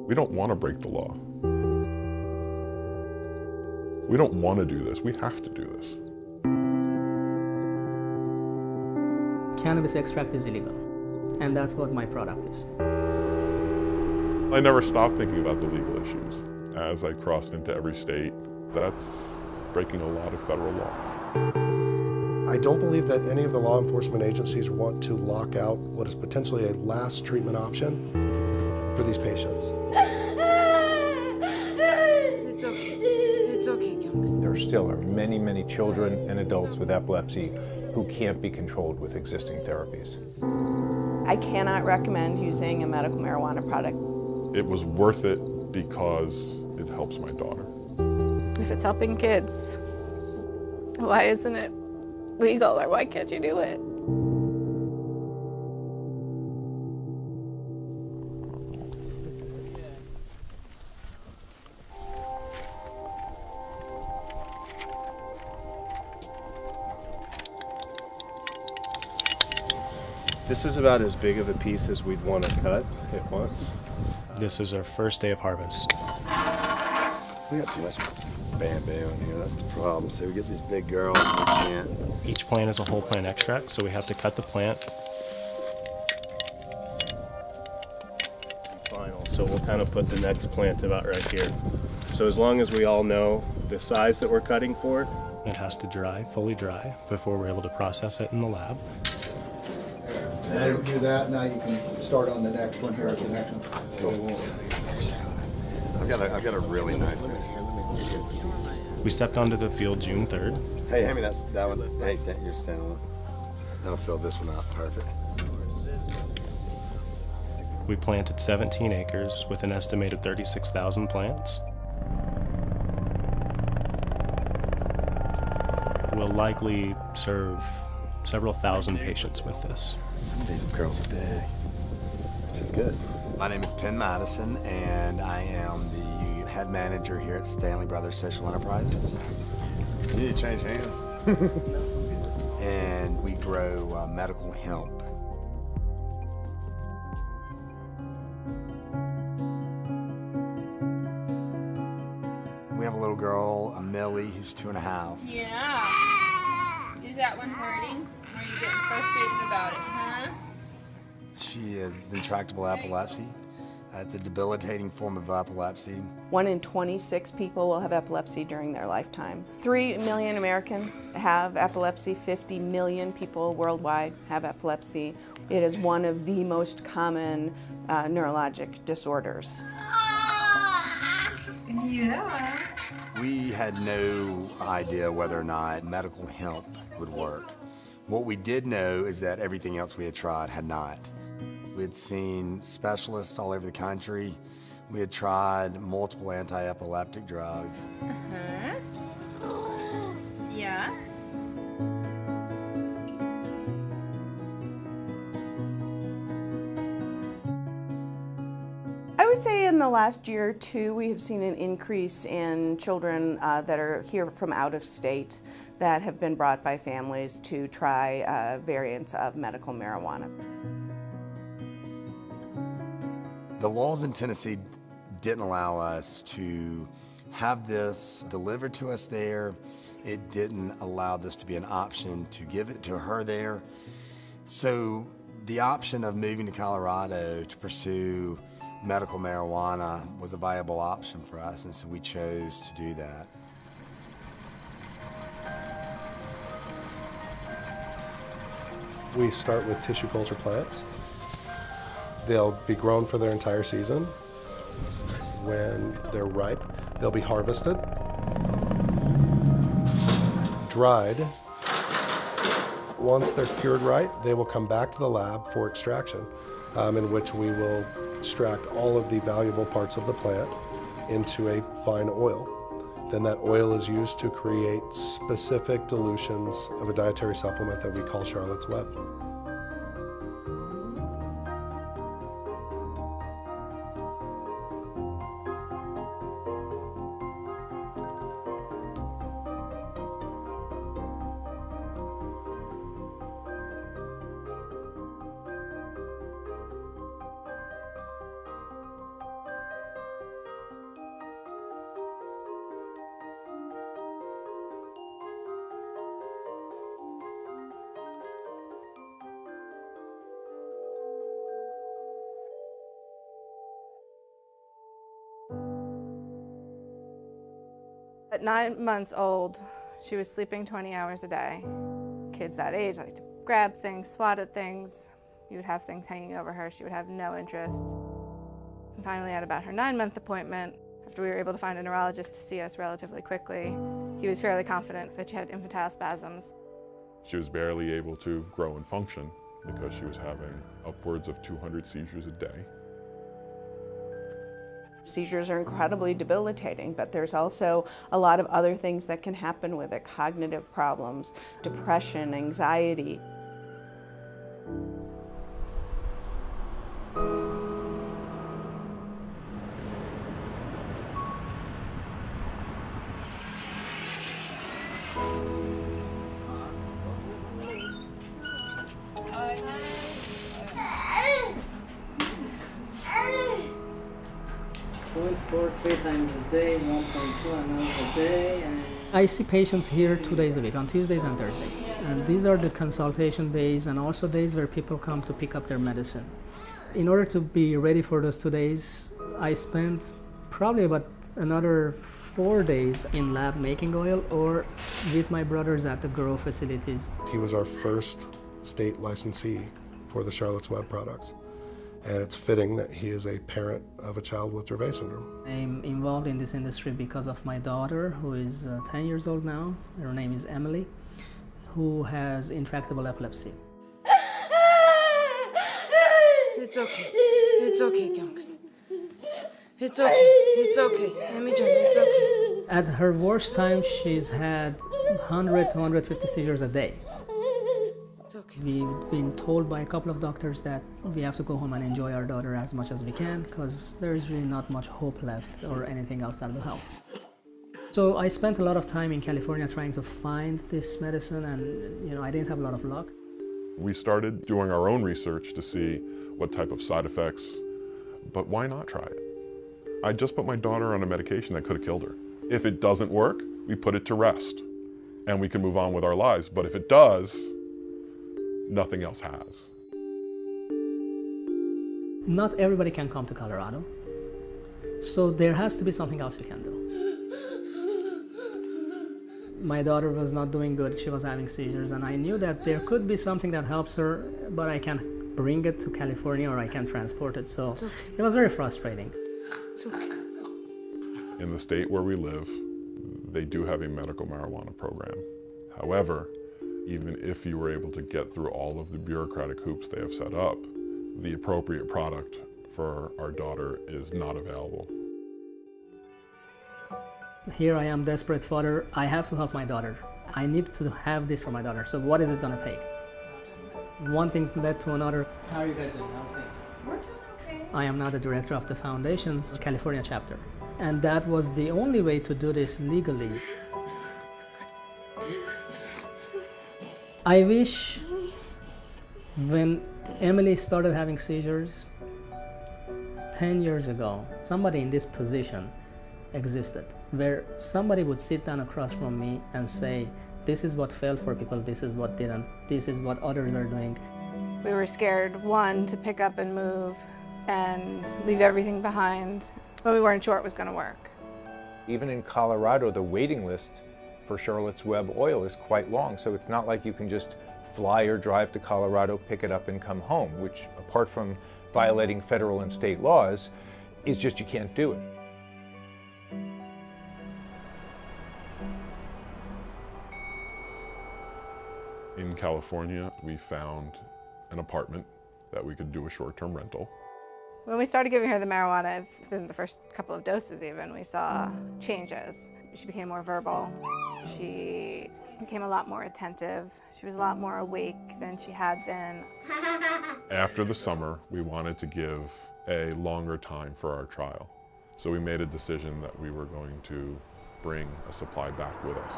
We don't want to break the law. We don't want to do this. We have to do this. Cannabis extract is illegal, and that's what my product is. I never stopped thinking about the legal issues. As I crossed into every state, that's breaking a lot of federal law. I don't believe that any of the law enforcement agencies want to lock out what is potentially a last treatment option for these patients. It's okay. It's okay, youngster. There still are many, many children and adults with epilepsy who can't be controlled with existing therapies. I cannot recommend using a medical marijuana product. It was worth it because it helps my daughter. If it's helping kids, why isn't it legal, or why can't you do it? This is about as big of a piece as we'd want to cut at once. This is our first day of harvest. We got too much bamboo in here, that's the problem. So we get these big girls and we can't. Each plant is a whole plant extract, so we have to cut the plant. Final. So we'll kind of put the next plant about right here. So as long as we all know the size that we're cutting for. It has to dry, fully dry, before we're able to process it in the lab. Now you do that, now you can start on the next one here, the next one. Cool. I've got a really nice one. We stepped onto the field June 3rd. Hey, hand me that one. Hey, you're standing on. That'll fill this one out perfect. We planted 17 acres with an estimated 36,000 plants. We'll likely serve several thousand patients with this. These girls are big, which is good. My name is Penn Madison, and I am the head manager here at Stanley Brothers Social Enterprises. You need to change hands. And we grow medical hemp. We have a little girl, Millie, who's 2.5. Yeah. Is that one hurting? Or are you getting frustrated about it, huh? She has intractable epilepsy. It's a debilitating form of epilepsy. 1 in 26 people will have epilepsy during their lifetime. 3 million Americans have epilepsy. 50 million people worldwide have epilepsy. It is one of the most common neurologic disorders. Yeah. We had no idea whether or not medical hemp would work. What we did know is that everything else we had tried had not. We had seen specialists all over the country. We had tried multiple anti-epileptic drugs. Yeah. I would say in the last year or two, we have seen an increase in children that are here from out of state that have been brought by families to try variants of medical marijuana. The laws in Tennessee didn't allow us to have this delivered to us there. It didn't allow this to be an option to give it to her there. So the option of moving to Colorado to pursue medical marijuana was a viable option for us, and so we chose to do that. We start with tissue culture plants. They'll be grown for their entire season. When they're ripe, they'll be harvested, dried. Once they're cured right, they will come back to the lab for extraction, in which we will extract all of the valuable parts of the plant into a fine oil. Then that oil is used to create specific dilutions of a dietary supplement that we call Charlotte's Web. At 9 months old, she was sleeping 20 hours a day. Kids that age like to grab things, swat at things. You would have things hanging over her. She would have no interest. And finally, at about her 9-month appointment, after we were able to find a neurologist to see us relatively quickly, he was fairly confident that she had infantile spasms. She was barely able to grow and function because she was having upwards of 200 seizures a day. Seizures are incredibly debilitating, but there's also a lot of other things that can happen with it: cognitive problems, depression, anxiety. For 3 times a day, 1.2 ml a day. And I see patients here 2 days a week, on Tuesdays and Thursdays. And these are the consultation days and also days where people come to pick up their medicine. In order to be ready for those 2 days, I spent probably about another 4 days in lab making oil or with my brothers at the grow facilities. He was our first state licensee for the Charlotte's Web products. And it's fitting that he is a parent of a child with Dravet syndrome. I'm involved in this industry because of my daughter, who is 10 years old now. Her name is Emily, who has intractable epilepsy. It's okay. It's okay, Youngs. It's okay. It's okay. Emmy John, it's okay. At her worst time, she's had 100 to 150 seizures a day. It's okay. We've been told by a couple of doctors that we have to go home and enjoy our daughter as much as we can because there's really not much hope left or anything else that will help. So I spent a lot of time in California trying to find this medicine, and I didn't have a lot of luck. We started doing our own research to see what type of side effects, but why not try it? I just put my daughter on a medication that could have killed her. If it doesn't work, we put it to rest and we can move on with our lives. But if it does, nothing else has. Not everybody can come to Colorado, so there has to be something else you can do. My daughter was not doing good, she was having seizures, and I knew that there could be something that helps her, but I can't bring it to California or I can't transport it, so okay. It was very frustrating. It's okay. In the state where we live, they do have a medical marijuana program. However, even if you were able to get through all of the bureaucratic hoops they have set up, the appropriate product for our daughter is not available. Here I am, desperate father. I have to help my daughter. I need to have this for my daughter. So what is it gonna take? One thing led to another. How are you guys doing? How's things? We're doing okay. I am now the director of the foundation's California chapter. And that was the only way to do this legally. I wish when Emily started having seizures 10 years ago, somebody in this position existed, where somebody would sit down across from me and say, this is what failed for people, this is what didn't, this is what others are doing. We were scared, one, to pick up and move and leave everything behind, but we weren't sure it was going to work. Even in Colorado, the waiting list for Charlotte's Web oil is quite long, so it's not like you can just fly or drive to Colorado, pick it up and come home, which, apart from violating federal and state laws, is just you can't do it. In California, we found an apartment that we could do a short-term rental. When we started giving her the marijuana, within the first couple of doses even, we saw changes. She became more verbal. She became a lot more attentive. She was a lot more awake than she had been. After the summer, we wanted to give a longer time for our trial. So we made a decision that we were going to bring a supply back with us.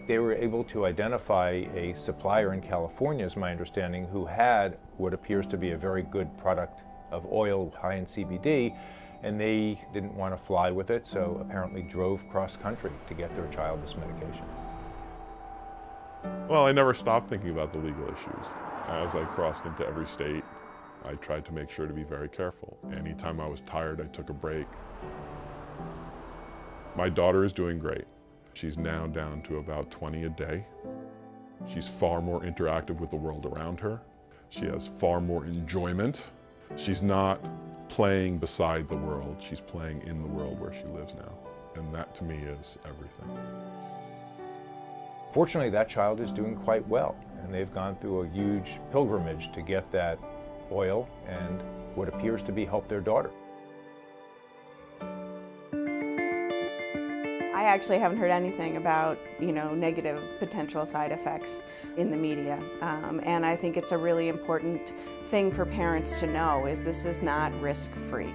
They were able to identify a supplier in California, is my understanding, who had what appears to be a very good product of oil high in CBD, and they didn't want to fly with it, so apparently drove cross-country to get their child this medication. Well, I never stopped thinking about the legal issues. As I crossed into every state, I tried to make sure to be very careful. Anytime I was tired, I took a break. My daughter is doing great. She's now down to about 20 a day. She's far more interactive with the world around her. She has far more enjoyment. She's not playing beside the world, she's playing in the world where she lives now. And that to me is everything. Fortunately, that child is doing quite well, and they've gone through a huge pilgrimage to get that oil and what appears to be help their daughter. I actually haven't heard anything about, negative potential side effects in the media. And I think it's a really important thing for parents to know is this is not risk-free.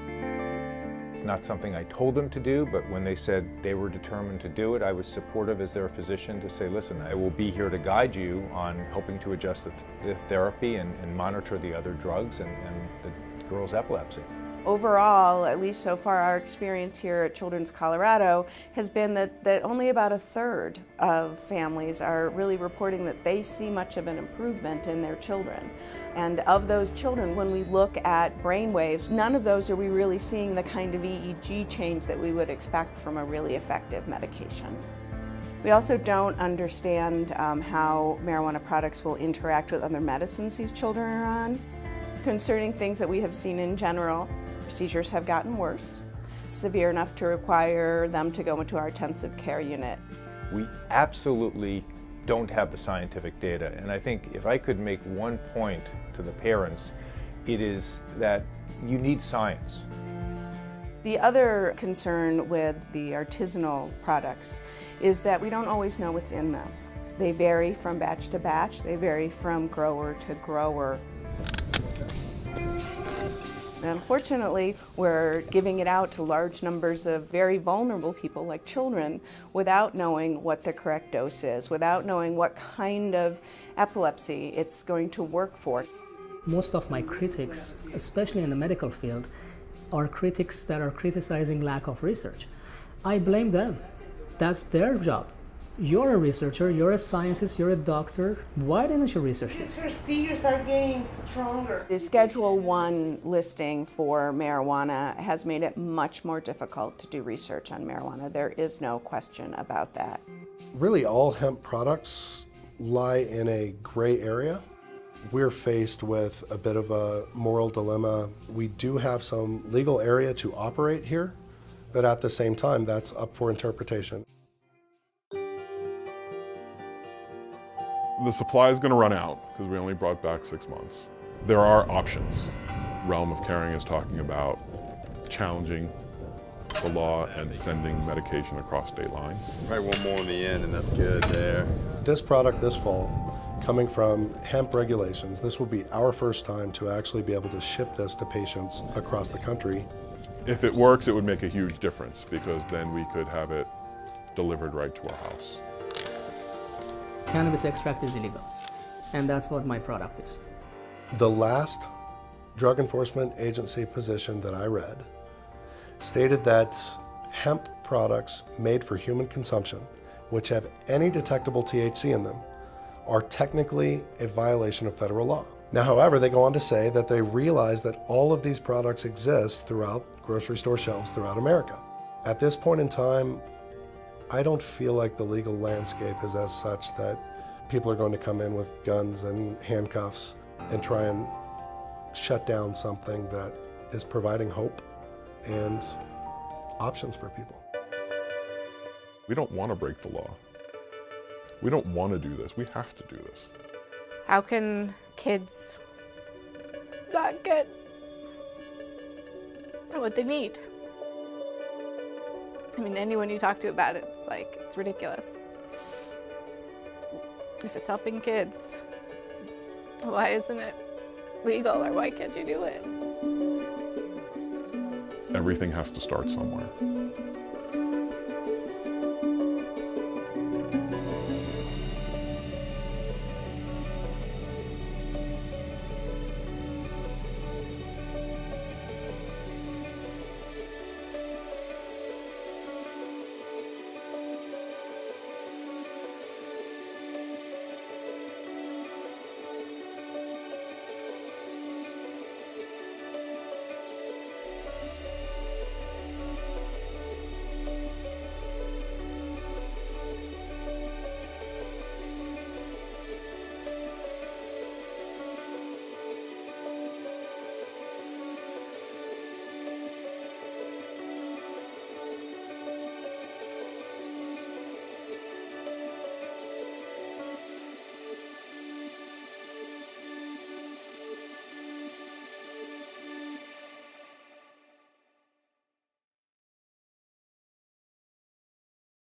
It's not something I told them to do, but when they said they were determined to do it, I was supportive as their physician to say, listen, I will be here to guide you on helping to adjust the therapy and monitor the other drugs and the girl's epilepsy. Overall, at least so far, our experience here at Children's Colorado has been that only about a third of families are really reporting that they see much of an improvement in their children. And of those children, when we look at brain waves, none of those are we really seeing the kind of EEG change that we would expect from a really effective medication. We also don't understand how marijuana products will interact with other medicines these children are on. Concerning things that we have seen in general, seizures have gotten worse, severe enough to require them to go into our intensive care unit. We absolutely don't have the scientific data, and I think if I could make one point to the parents, it is that you need science. The other concern with the artisanal products is that we don't always know what's in them. They vary from batch to batch, they vary from grower to grower. Unfortunately, we're giving it out to large numbers of very vulnerable people like children without knowing what the correct dose is, without knowing what kind of epilepsy it's going to work for. Most of my critics, especially in the medical field, are critics that are criticizing lack of research. I blame them. That's their job. You're a researcher, you're a scientist, you're a doctor. Why didn't you research this? Your seizures are getting stronger. The Schedule I listing for marijuana has made it much more difficult to do research on marijuana. There is no question about that. Really, all hemp products lie in a gray area. We're faced with a bit of a moral dilemma. We do have some legal area to operate here, but at the same time, that's up for interpretation. The supply is going to run out because we only brought back 6 months. There are options. Realm of Caring is talking about challenging the law and sending medication across state lines. Probably one more in the end, and that's good there. This product this fall, coming from hemp regulations, this will be our first time to actually be able to ship this to patients across the country. If it works, it would make a huge difference because then we could have it delivered right to our house. Cannabis extract is illegal, and that's what my product is. The last Drug Enforcement Agency position that I read stated that hemp products made for human consumption, which have any detectable THC in them, are technically a violation of federal law. Now, however, they go on to say that they realize that all of these products exist throughout grocery store shelves throughout America. At this point in time, I don't feel like the legal landscape is as such that people are going to come in with guns and handcuffs and try and shut down something that is providing hope and options for people. We don't want to break the law. We don't want to do this. We have to do this. How can kids not get what they need? I mean, anyone you talk to about it, it's like, it's ridiculous. If it's helping kids, why isn't it legal, or why can't you do it? Everything has to start somewhere.